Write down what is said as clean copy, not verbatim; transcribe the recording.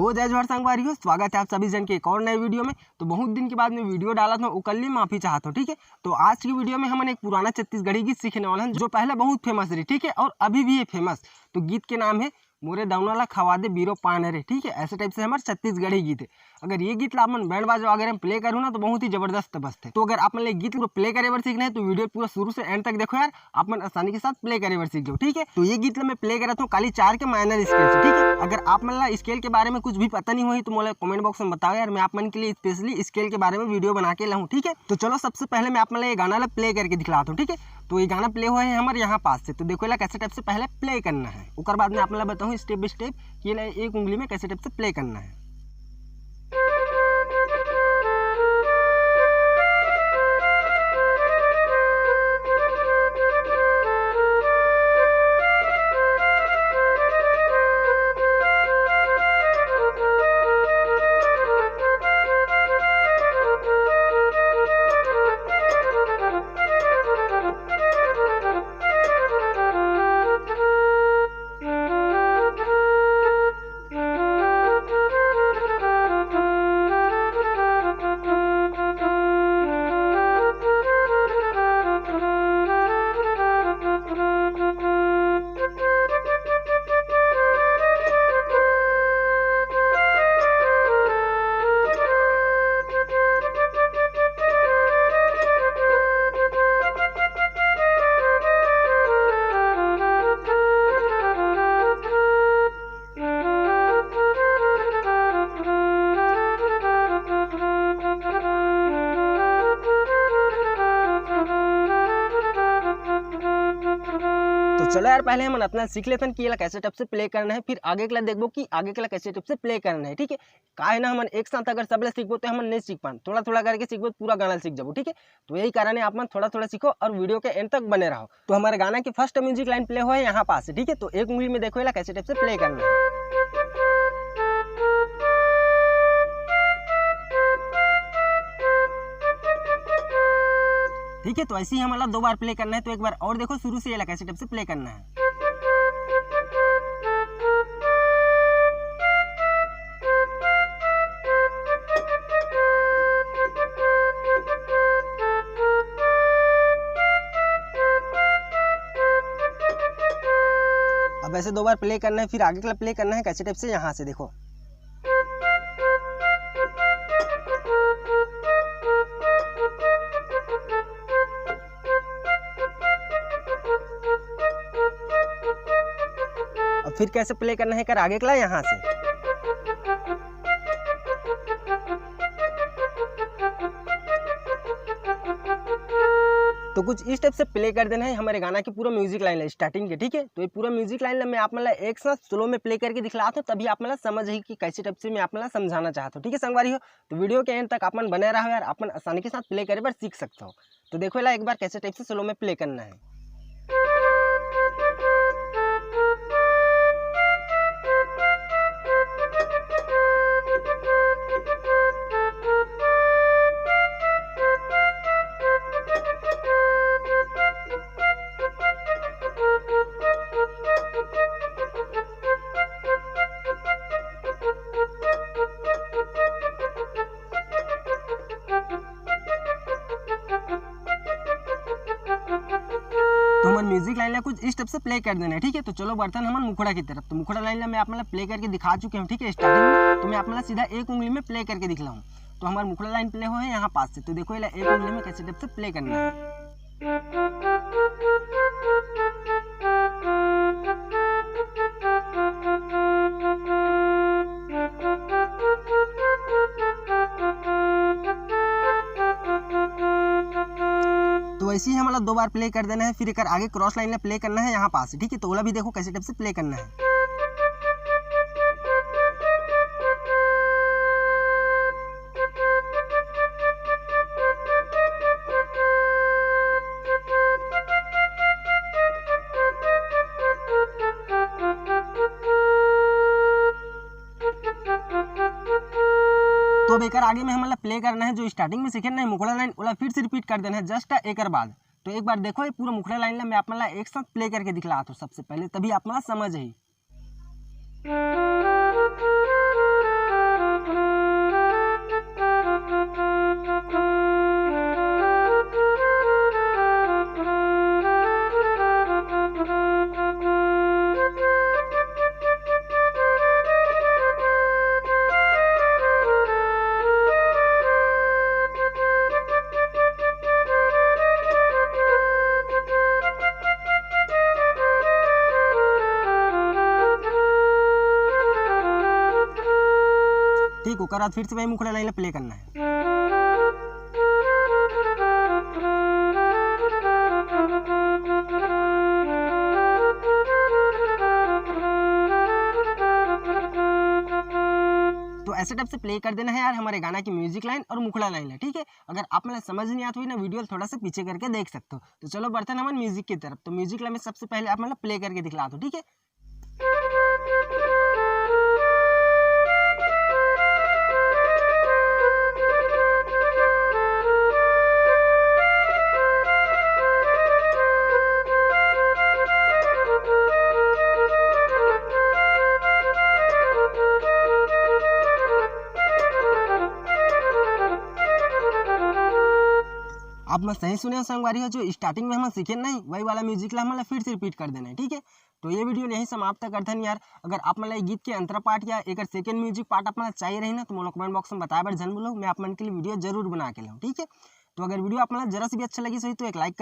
तो जय जोहर संगवारी हो, स्वागत है आप सभी जन के एक और नए वीडियो में। तो बहुत दिन के बाद मैं वीडियो डाला था, वो कल माफी चाहता हूँ। ठीक है, तो आज की वीडियो में हम एक पुराना छत्तीसगढ़ी गीत सीखने वाले हैं जो पहले बहुत फेमस रही। ठीक है, और अभी भी है फेमस। तो गीत के नाम है मोरे दौनाला खवा दे बीरो पान रे। ठीक है, ऐसे टाइप से हमारे छत्तीसगढ़ी गीत है। अगर ये गीत आप बैंड बाजा वगैरह में प्ले करूँ ना तो बहुत ही जबरदस्त बजते। तो अगर आप गीत पूरा प्ले करे बार सीखना है तो वीडियो पूरा शुरू से एंड तक देखो यार, आप आसानी के साथ प्ले करे बार सीख जाओ। ठीक है, तो ये गीत मैं प्ले करा था काली 4 के माइनर स्केल से। ठीक है, अगर आप स्केल के बारे में कुछ भी पता नहीं हुई तो मुझे कमेंट बॉक्स में बताओ यार, मैं आप मन के लिए स्पेशली स्केल के बारे में वीडियो बना के लाऊं। ठीक है, तो चलो सबसे पहले मैं आप ये गाना प्ले करके दिखलाता हूँ। ठीक है, तो ये गाना प्ले हुआ है हमारे यहाँ पास से। तो देखो कैसे टाइप से पहले प्ले करना है, उसके बाद मैं आप बताऊँ स्टेप बाई स्टेप कि एक उंगली में कैसे टाइप से प्ले करना है। तो चलो यार, पहले हम अपना सीख लेते हैं कि ये कैसे टाइप से प्ले करना है, फिर आगे के लिए देखो कि आगे के लिए कैसे टाइप से प्ले करना है। ठीक है, का है ना, हम एक साथ अगर सब सीखो तो हम नहीं सीख पाए, थोड़ा थोड़ा करके सीखो पूरा गाना सीख जाओ। ठीक है, तो यही कारण है आप थोड़ा थोड़ा सीखो और वीडियो के एंड तक बने रहो। तो हमारे गाना की फर्स्ट म्यूजिक लाइन प्ले हुआ है यहाँ पास। ठीक है, तो एक उंगली में देखो कैसे टाइप से प्ले करना है। ठीक है, तो ऐसे ही हमारा 2 बार प्ले करना है। तो एक बार और देखो शुरू से ये कैसे टाइप से प्ले करना है। अब ऐसे 2 बार प्ले करना है, फिर आगे का प्ले करना है कैसे टाइप से, यहाँ से देखो। अब फिर कैसे प्ले करना है कर आगे के लिए यहाँ से। तो कुछ इस टाइप से प्ले कर देना है। हमारे गाना की पूरा म्यूजिक लाइन है स्टार्टिंग के। ठीक है, तो ये पूरा म्यूजिक लाइन मैं आप एक साथ स्लो में प्ले करके दिखलाता हूँ, तभी आप समझ ही कि कैसे टाइप से मैं आप समझाना चाहता हूँ। ठीक है संगवारी हो, तो वीडियो के एंड तक आप बने रहो यार, आप आसानी के साथ प्ले करे बार सीख सकते हो। तो देखो एक बार कैसे टाइप से स्लो में प्ले करना है। तो हमारे म्यूजिक लाइन कुछ इस स्टेप से प्ले कर देना है। ठीक है, तो चलो बढ़ते हैं हमारे मुखड़ा की तरफ। तो मुखड़ा लाइन मैं आप प्ले करके दिखा चुके हूँ। ठीक है, स्टार्टिंग में तो मैं आप सीधा एक उंगली में प्ले करके दिखलाऊँ। तो हमारे मुखड़ा लाइन प्ले हो है यहाँ पास से। तो देखो एक उंगली में कैसे स्टेप से प्ले करना है। तो वैसे ही हमारा 2 बार प्ले कर देना है, फिर एक आगे क्रॉस लाइन में प्ले करना है यहाँ पास। ठीक है, तो ओला भी देखो कैसे टाइप से प्ले करना है। तो अब एक आगे में हमारा प्ले करना है जो स्टार्टिंग में सीखे ना मुखड़ा लाइन वाला फिर से रिपीट कर देना है जस्ट एक बाद। तो एक बार देखो ये पूरा मुखड़ा लाइन में आप एक साथ प्ले करके दिखला तो सबसे पहले, तभी आप समझ ही। ओकर बाद फिर से वही मुखड़ा लाइन प्ले करना है। तो ऐसे टाइप से प्ले कर देना है यार हमारे गाना की म्यूजिक लाइन और मुखड़ा लाइन है, ठीक है। अगर आप मतलब समझ नहीं आता हुई ना वीडियो थोड़ा सा पीछे करके देख सकते हो। तो चलो बढ़ते हैं हमारे म्यूजिक की तरफ। तो म्यूजिक लाइन में सबसे पहले आप मतलब प्ले करके दिखला दो, ठीक है। आप मैं सही सुने संगवारी हो, जो स्टार्टिंग में हम सीखे नहीं वही वाला म्यूजिक ला मतलब फिर से रिपीट कर देना है, ठीक है। तो ये वीडियो यही समाप्त करते हैं यार। अगर आप मतलब गीत के अंतर पार्ट या एक सेकंड म्यूजिक पार्ट आप मतलब चाहिए रही ना तो मोलो कमेंट बॉक्स में बताया बार जन बोलो, मैं आप मन के लिए वीडियो जरूर बना के लाऊँ, ठीक है। तो अगर वीडियो आप मतलब जरा से भी अच्छा लगी सही तो एक लाइक कर